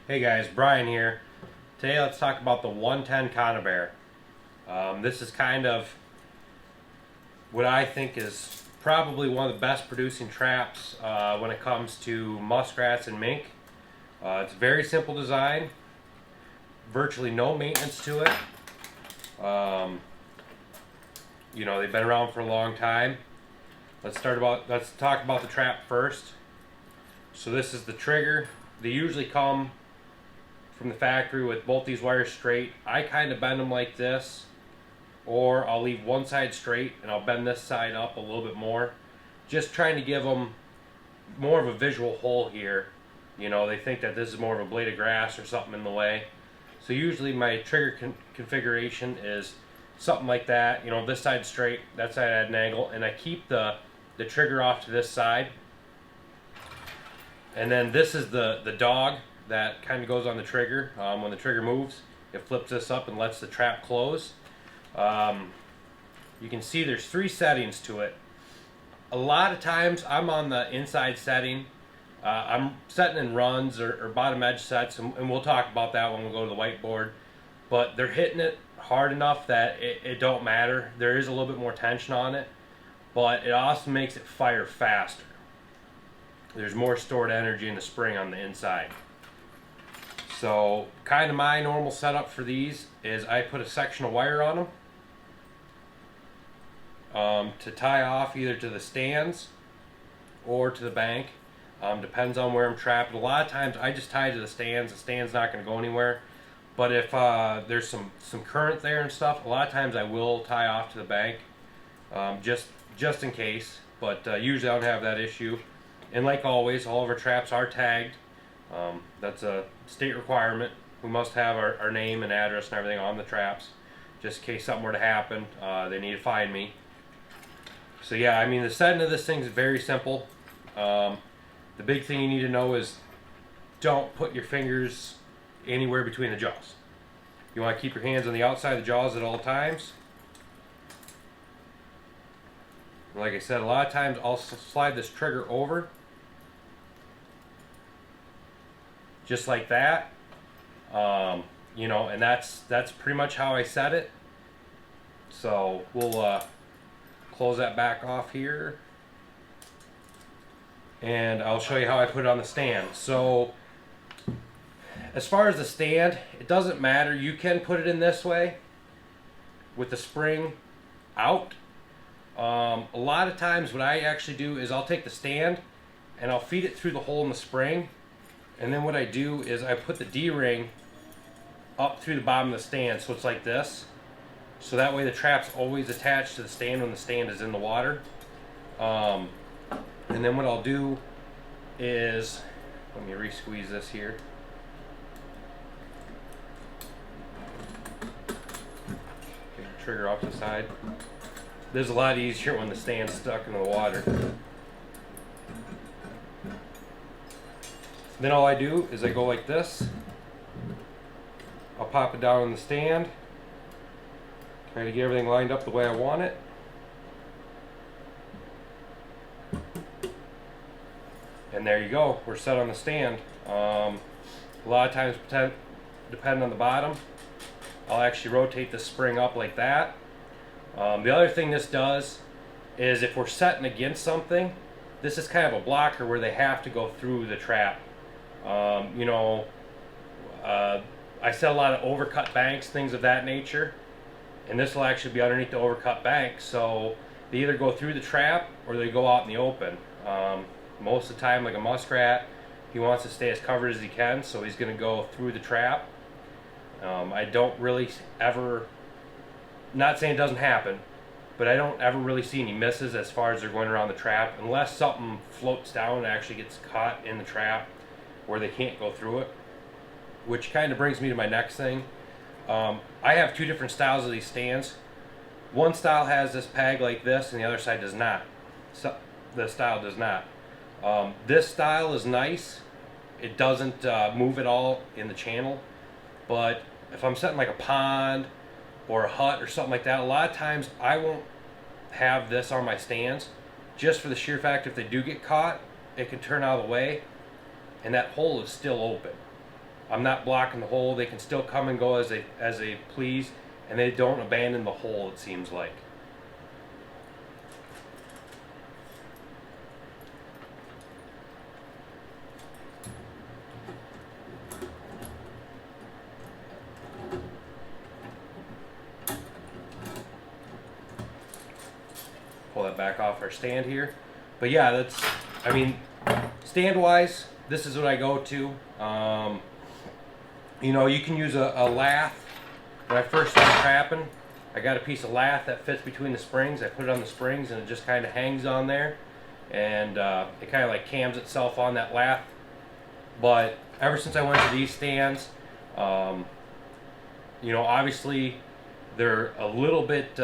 Hey guys, Brian here. Today let's talk about the 110 Conibear. This is kind of what I think is probably one of the best producing traps when it comes to muskrats and mink. It's a very simple design, virtually no maintenance to it. Um, they've been around for a long time. Let's talk about the trap first. So this is the trigger. They usually come from the factory with both these wires straight. I kind of bend them like this, or I'll leave one side straight and I'll bend this side up a little bit more, just trying to give them more of a visual hole here. They think that this is more of a blade of grass or something in the way. So usually my trigger configuration is something like that. This side straight, that side at an angle, and I keep the trigger off to this side. And then this is the dog that kind of goes on the trigger. When the trigger moves, it flips this up and lets the trap close. You can see there's 3 settings to it. A lot of times I'm on the inside setting. I'm setting in runs or bottom edge sets, and we'll talk about that when we go to the whiteboard. But they're hitting it hard enough that it don't matter. There is a little bit more tension on it, but it also makes it fire faster. There's more stored energy in the spring on the inside. So kind of my normal setup for these is I put a section of wire on them to tie off either to the stands or to the bank. Depends on where I'm trapped. A lot of times I just tie to the stands. The stand's not going to go anywhere. But if there's some current there and stuff, a lot of times I will tie off to the bank, just in case. But usually I don't have that issue. And like always, all of our traps are tagged. That's a state requirement. We must have our name and address and everything on the traps, just in case something were to happen. They need to find me. So yeah, I mean, the setting of this thing is very simple. The big thing you need to know is don't put your fingers anywhere between the jaws. You want to keep your hands on the outside of the jaws at all times. Like I said, a lot of times I'll slide this trigger over just like that, and that's pretty much how I set it. So we'll close that back off here, and I'll show you how I put it on the stand. So as far as the stand, it doesn't matter. You can put it in this way with the spring out. A lot of times what I actually do is I'll take the stand and I'll feed it through the hole in the spring, and then what I do is I put the D-ring up through the bottom of the stand, so it's like this. So that way the trap's always attached to the stand when the stand is in the water. And then what I'll do is, let me re-squeeze this here. Take the trigger off to the side. This is a lot easier when the stand's stuck in the water. Then all I do is I go like this. I'll pop it down on the stand. Try to get everything lined up the way I want it. And there you go. We're set on the stand. A lot of times, depending on the bottom, I'll actually rotate the spring up like that. The other thing this does is if we're setting against something, this is kind of a blocker where they have to go through the trap. I set a lot of overcut banks, things of that nature, and this will actually be underneath the overcut bank, so they either go through the trap or they go out in the open. Most of the time, like a muskrat, he wants to stay as covered as he can, so he's going to go through the trap. I don't really ever, not saying it doesn't happen, but I don't ever really see any misses as far as they're going around the trap, unless something floats down and actually gets caught in the trap where they can't go through it. Which kind of brings me to my next thing. I have 2 different styles of these stands. One style has this peg like this, and the other side does not. So the style does not. This style is nice. It doesn't move at all in the channel. But if I'm setting like a pond or a hut or something like that, a lot of times I won't have this on my stands, just for the sheer fact if they do get caught, it can turn out of the way and that hole is still open. I'm not blocking the hole. They can still come and go as they please, and they don't abandon the hole, it seems like. Pull that back off our stand here. But yeah, that's, I mean, stand wise, this is what I go to. You know, you can use a lath. When I first started trapping, I got a piece of lath that fits between the springs. I put it on the springs and it just kind of hangs on there, and it kind of like cams itself on that lath. But ever since I went to these stands, you know, obviously they're a little bit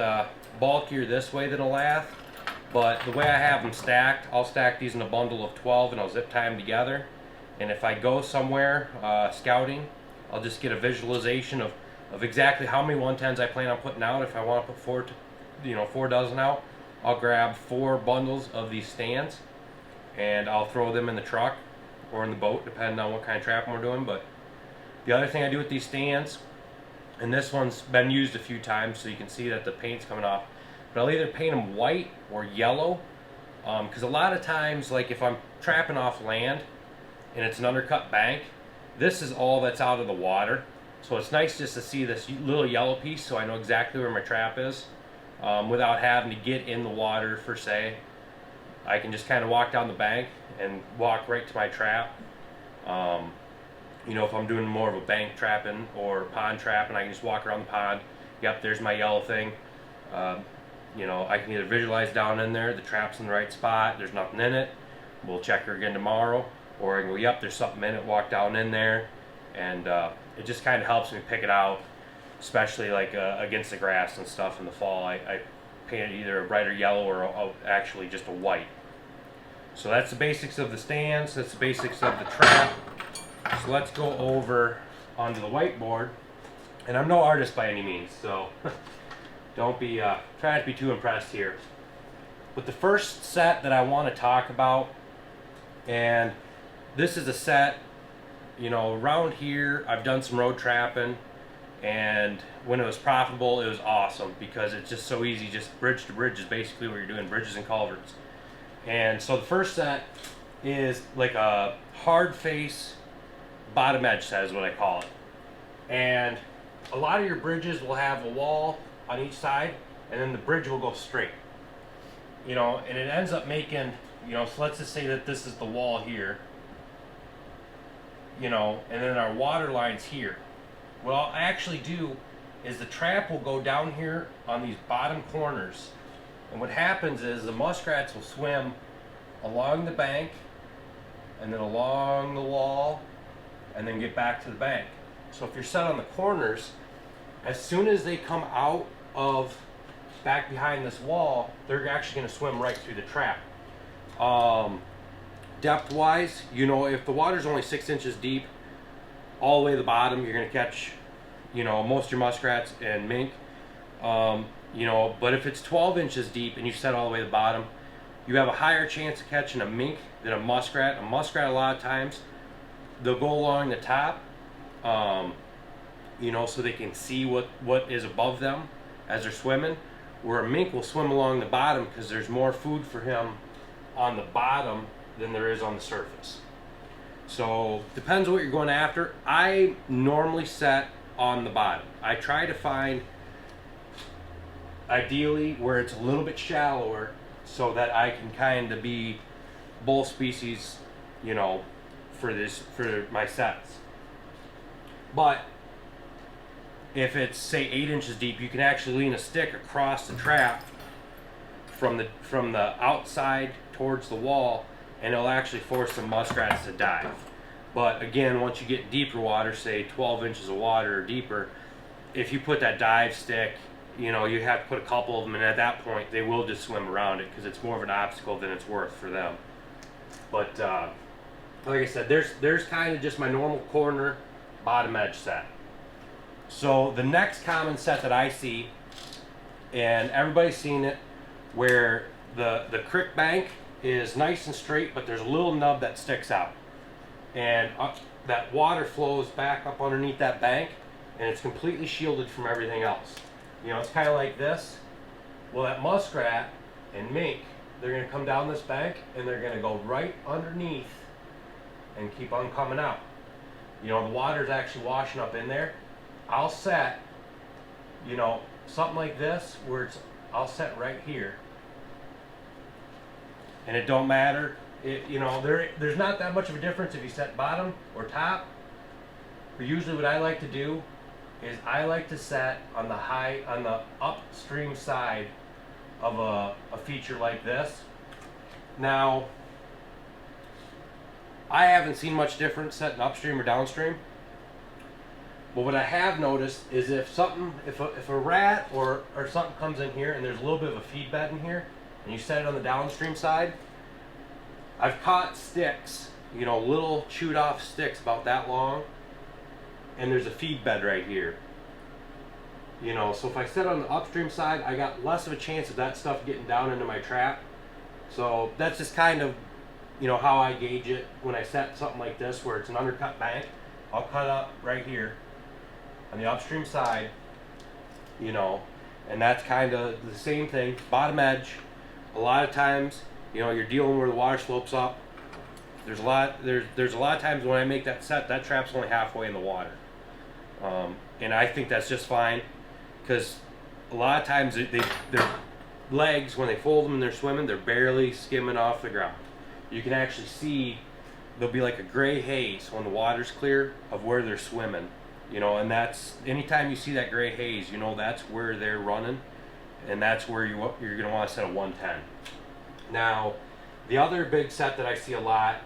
bulkier this way than a lath, but the way I have them stacked, I'll stack these in a bundle of 12 and I'll zip tie them together. And if I go somewhere scouting, I'll just get a visualization of exactly how many 110s I plan on putting out. If I want to put 4 dozen out, I'll grab 4 bundles of these stands and I'll throw them in the truck or in the boat, depending on what kind of trapping we're doing. But the other thing I do with these stands, and this one's been used a few times so you can see that the paint's coming off, but I'll either paint them white or yellow, because a lot of times, like if I'm trapping off land and it's an undercut bank, this is all that's out of the water. So it's nice just to see this little yellow piece so I know exactly where my trap is, without having to get in the water per se. I can just kind of walk down the bank and walk right to my trap. You know, if I'm doing more of a bank trapping or pond trapping, I can just walk around the pond. Yep, there's my yellow thing. You know, I can either visualize down in there, the trap's in the right spot, there's nothing in it, we'll check her again tomorrow. Or I can go, yep, there's something in it, walk down in there, and it just kind of helps me pick it out, especially like against the grass and stuff in the fall. I paint it either a brighter yellow or actually just a white. So that's the basics of the stands, that's the basics of the trap. So let's go over onto the whiteboard. And I'm no artist by any means, so don't be try not to be too impressed here. But the first set that I want to talk about, and this is a set, you know, around here I've done some road trapping, and when it was profitable it was awesome because it's just so easy. Just bridge to bridge is basically what you're doing, bridges and culverts. And so the first set is like a hard face bottom edge set is what I call it. And a lot of your bridges will have a wall on each side, and then the bridge will go straight. You know, and it ends up making, you know, so let's just say that this is the wall here, you know, and then our water line's here. What I'll actually do is the trap will go down here on these bottom corners, and what happens is the muskrats will swim along the bank and then along the wall and then get back to the bank. So if you're set on the corners, as soon as they come out of back behind this wall, they're actually going to swim right through the trap. Depth wise, you know, if the water's only 6 inches deep all the way to the bottom, you're going to catch, you know, most of your muskrats and mink. You know, but if it's 12 inches deep and you set all the way to the bottom, you have a higher chance of catching a mink than a muskrat. A muskrat, a lot of times, they'll go along the top, you know, so they can see what is above them as they're swimming, where a mink will swim along the bottom because there's more food for him on the bottom than there is on the surface. So depends what you're going after. I normally set on the bottom. I try to find ideally where it's a little bit shallower so that I can kind of be both species, you know, for my sets. But if it's say 8 inches deep, you can actually lean a stick across the trap from the outside towards the wall, and it'll actually force the muskrats to dive. But again, once you get deeper water, say 12 inches of water or deeper, if you put that dive stick, you know, you have to put a couple of them, and at that point they will just swim around it because it's more of an obstacle than it's worth for them. But like I said, there's kind of just my normal corner bottom edge set. So the next common set that I see, and everybody's seen it, where the creek bank is nice and straight, but there's a little nub that sticks out. And that water flows back up underneath that bank, and it's completely shielded from everything else. You know, it's kind of like this. Well, that muskrat and mink, they're going to come down this bank and they're going to go right underneath and keep on coming out. You know, the water's actually washing up in there. I'll set, you know, something like this where I'll set right here. And it don't matter. You know, there's not that much of a difference if you set bottom or top. But usually what I like to do is I like to set on the upstream side of a feature like this. Now, I haven't seen much difference setting upstream or downstream. But what I have noticed is if a rat or something comes in here and there's a little bit of a feed bed in here, and you set it on the downstream side, I've caught sticks, you know, little chewed off sticks about that long, and there's a feed bed right here. You know, so if I set on the upstream side, I got less of a chance of that stuff getting down into my trap. So that's just kind of, you know, how I gauge it when I set something like this where it's an undercut bank. I'll cut up right here on the upstream side, you know, and that's kind of the same thing. Bottom edge, a lot of times, you know, you're dealing where the water slopes up. There's a lot of times when I make that set, that trap's only halfway in the water, and I think that's just fine, because a lot of times their legs, when they fold them and they're swimming, they're barely skimming off the ground. You can actually see there'll be like a gray haze when the water's clear of where they're swimming, you know, and that's, anytime you see that gray haze, you know that's where they're running, and that's where you're going to want to set a 110. Now, the other big set that I see a lot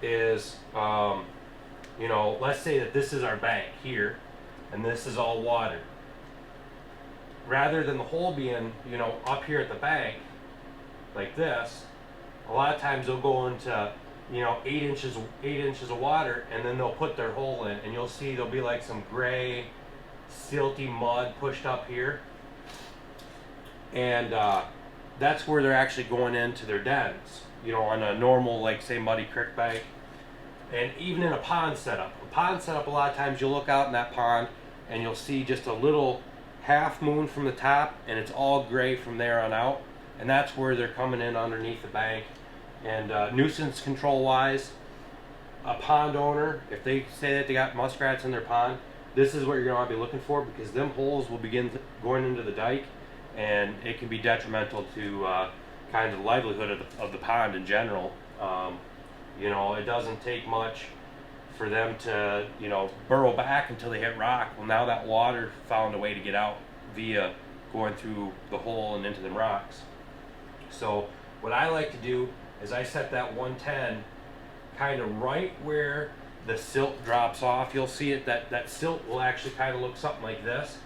is, you know, let's say that this is our bank here, and this is all water. Rather than the hole being, you know, up here at the bank, like this, a lot of times they'll go into, you know, 8 inches of water, and then they'll put their hole in, and you'll see there'll be like some gray, silty mud pushed up here. And that's where they're actually going into their dens, you know, on a normal, like, say, muddy creek bank. And even in a pond setup, a lot of times you'll look out in that pond and you'll see just a little half moon from the top, and it's all gray from there on out, and that's where they're coming in underneath the bank. And nuisance control wise, a pond owner, if they say that they got muskrats in their pond, this is what you're going to want to be looking for, because them holes will begin going into the dike, and it can be detrimental to kind of the livelihood of the pond in general. You know, it doesn't take much for them to, you know, burrow back until they hit rock. Well, now that water found a way to get out via going through the hole and into the rocks. So what I like to do is I set that 110 kind of right where the silt drops off. You'll see it, that silt will actually kind of look something like this.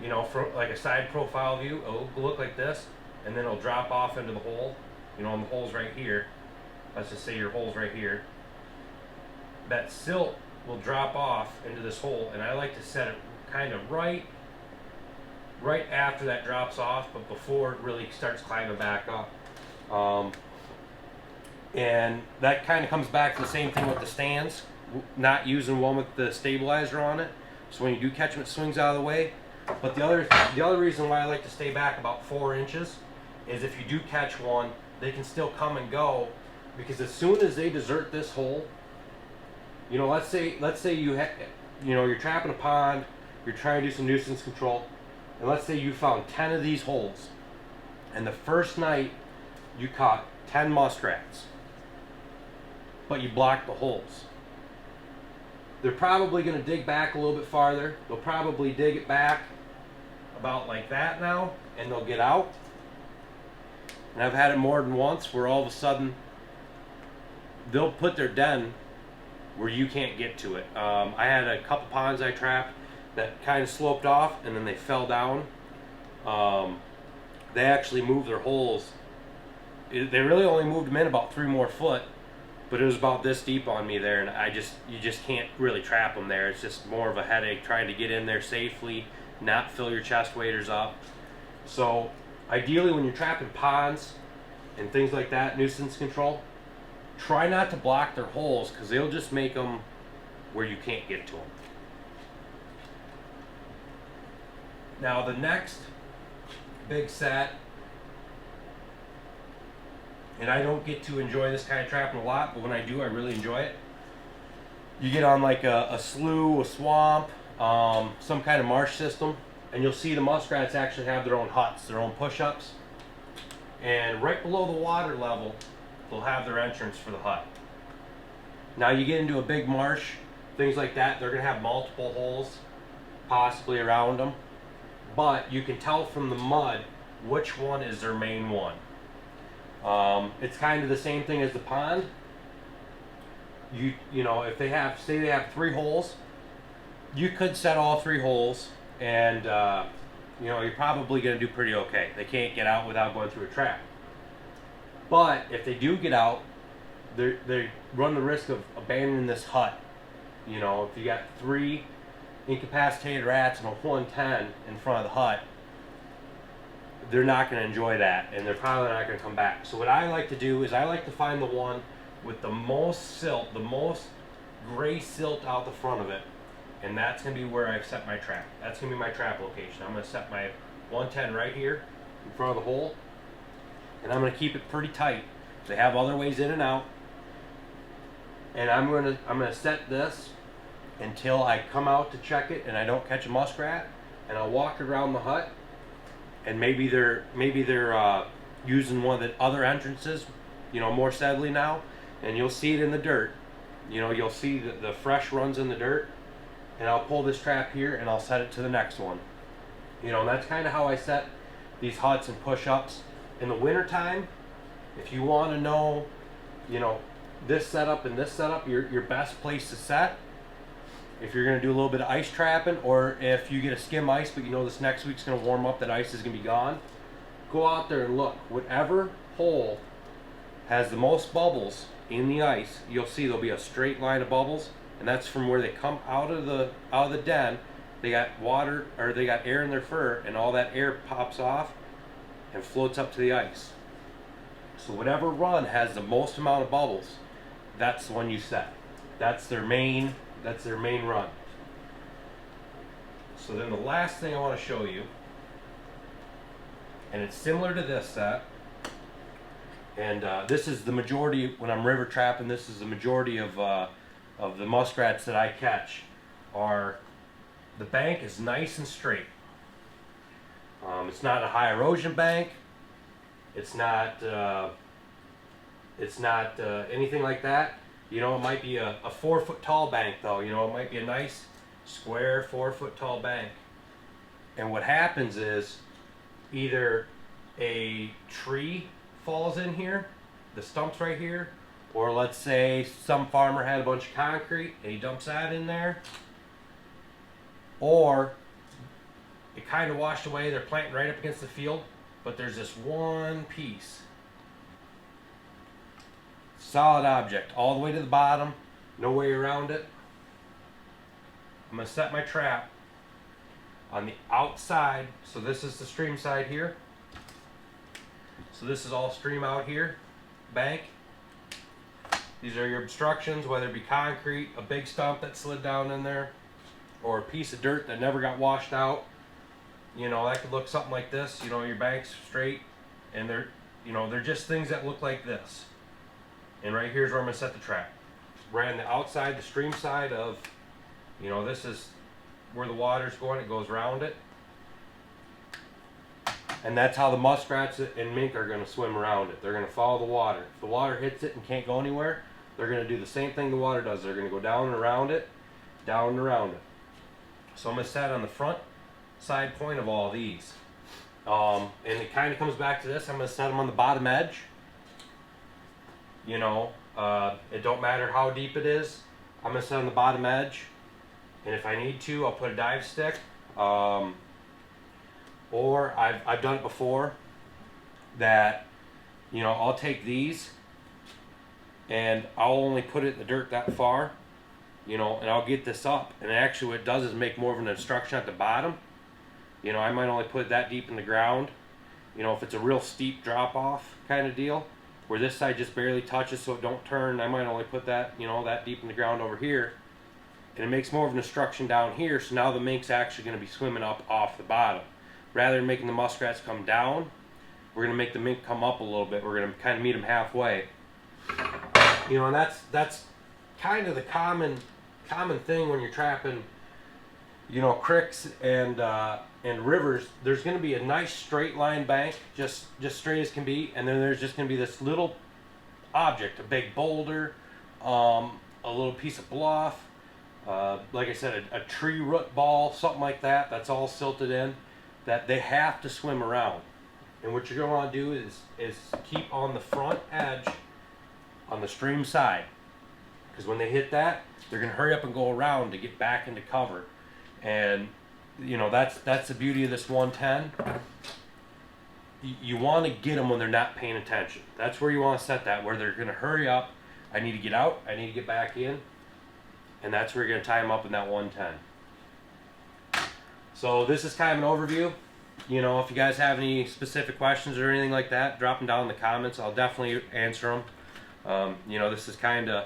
You know, from like a side profile view, it'll look like this, and then it'll drop off into the hole. You know, and the hole's right here. Let's just say your hole's right here. That silt will drop off into this hole, and I like to set it kind of right after that drops off, but before it really starts climbing back up. And that kind of comes back to the same thing with the stands, not using one with the stabilizer on it. So when you do catch them, it swings out of the way. But the other reason why I like to stay back about 4 inches is if you do catch one, they can still come and go, because as soon as they desert this hole, you know, let's say you know, you're trapping a pond, you're trying to do some nuisance control, and let's say you found 10 of these holes, and the first night you caught 10 muskrats, but you blocked the holes. They're probably going to dig back a little bit farther. They'll probably dig it back about like that now, and they'll get out. And I've had it more than once where all of a sudden they'll put their den where you can't get to it. I had a couple ponds I trapped that kind of sloped off, and then they fell down. They actually moved their holes. They really only moved them in about 3 more foot, but it was about this deep on me there, and you just can't really trap them there. It's just more of a headache trying to get in there safely, not fill your chest waders up. So ideally, when you're trapping ponds and things like that, nuisance control, try not to block their holes, because they'll just make them where you can't get to them. Now the next big set, and I don't get to enjoy this kind of trapping a lot, but when I do, I really enjoy it. You get on like a slough, a swamp, some kind of marsh system, and you'll see the muskrats actually have their own huts, their own push-ups. And right below the water level, they'll have their entrance for the hut. Now you get into a big marsh, things like that, they're gonna have multiple holes possibly around them. But you can tell from the mud which one is their main one. It's kind of the same thing as the pond. You know, if they have, say they have 3 holes, you could set all 3 holes, and you know, you're probably going to do pretty okay. They can't get out without going through a trap. But if they do get out, they run the risk of abandoning this hut. You know, if you got 3 incapacitated rats and a 110 in front of the hut, they're not going to enjoy that, and they're probably not going to come back. So what I like to do is I like to find the one with the most silt, the most gray silt out the front of it, and that's going to be where I set my trap. That's going to be my trap location. I'm going to set my 110 right here in front of the hole, and I'm going to keep it pretty tight. They have other ways in and out, and I'm going to set this until I come out to check it and I don't catch a muskrat, and I'll walk around the hut, and maybe they're using one of the other entrances, you know, more steadily now, and you'll see it in the dirt. You know, you'll see the fresh runs in the dirt, and I'll pull this trap here and I'll set it to the next one. You know, and that's kind of how I set these huts and push-ups. In the wintertime, if you want to know, you know, this setup and this setup, your best place to set, if you're going to do a little bit of ice trapping, or if you get a skim ice but you know this next week's going to warm up, that ice is going to be gone, go out there and look. Whatever hole has the most bubbles in the ice, you'll see there'll be a straight line of bubbles, and that's from where they come out of the den. They got water, or they got air in their fur, and all that air pops off and floats up to the ice. So whatever run has the most amount of bubbles, that's the one you set. That's their main run. So then the last thing I want to show you, and it's similar to this set, and this is the majority, when I'm river trapping, this is the majority of the muskrats that I catch, are the bank is nice and straight. It's not a high erosion bank. It's not anything like that. You know, it might be a 4-foot tall bank though. You know, it might be a nice square 4-foot tall bank. And what happens is either a tree falls in here, the stumps right here, or let's say some farmer had a bunch of concrete and he dumps that in there, or it kind of washed away, they're planting right up against the field, but there's this one piece, solid object, all the way to the bottom, no way around it. I'm going to set my trap on the outside, so this is the stream side here. So this is all stream out here, bank. These are your obstructions, whether it be concrete, a big stump that slid down in there, or a piece of dirt that never got washed out. You know, that could look something like this. You know, your bank's straight, and they're just things that look like this. And right here's where I'm gonna set the trap. Right on the outside, the stream side of, you know, this is where the water's going. It goes around it. And that's how the muskrats and mink are going to swim around it. They're going to follow the water. If the water hits it and can't go anywhere, they're going to do the same thing the water does. They're going to go down and around it, down and around it. So I'm going to set on the front side point of all these. And it kind of comes back to this. I'm going to set them on the bottom edge. You know, it don't matter how deep it is. I'm going to set on the bottom edge. And if I need to, I'll put a dive stick. Or I've done it before that, you know, I'll take these and I'll only put it in the dirt that far, you know, and I'll get this up. And actually what it does is make more of an obstruction at the bottom. You know, I might only put it that deep in the ground. You know, if it's a real steep drop off kind of deal, where this side just barely touches so it don't turn, I might only put that, you know, that deep in the ground over here. and it makes more of an obstruction down here, so now the mink's actually going to be swimming up off the bottom. Rather than making the muskrats come down, we're going to make the mink come up a little bit. We're going to kind of meet them halfway. You know, and that's kind of the common thing when you're trapping, you know, creeks and rivers. There's going to be a nice straight line bank, just straight as can be, and then there's just going to be this little object, a big boulder, a little piece of bluff, like I said, a tree root ball, something like that. That's all silted in, that they have to swim around. And what you're going to want to do is keep on the front edge on the stream side, because when they hit that, they're going to hurry up and go around to get back into cover. And you know, that's the beauty of this 110. You want to get them when they're not paying attention. That's where you want to set that, where they're going to hurry up. I need to get out, I need to get back in, and that's where you're going to tie them up in that 110. So this is kind of an overview. You know, if you guys have any specific questions or anything like that, drop them down in the comments. I'll definitely answer them. You know, this has kind of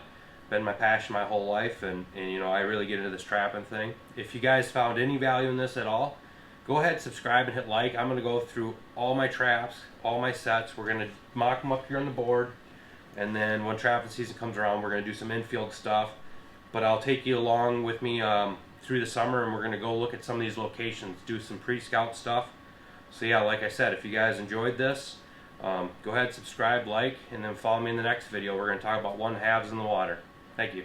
been my passion my whole life, and you know, I really get into this trapping thing. If you guys found any value in this at all, go ahead, subscribe, and hit like. I'm going to go through all my traps, all my sets. We're going to mock them up here on the board, and then when trapping season comes around, we're going to do some infield stuff. But I'll take you along with me through the summer, and we're going to go look at some of these locations, do some pre-scout stuff. So yeah, like I said, if you guys enjoyed this, go ahead, subscribe, like, and then follow me in the next video. We're going to talk about 1/2s in the water. Thank you.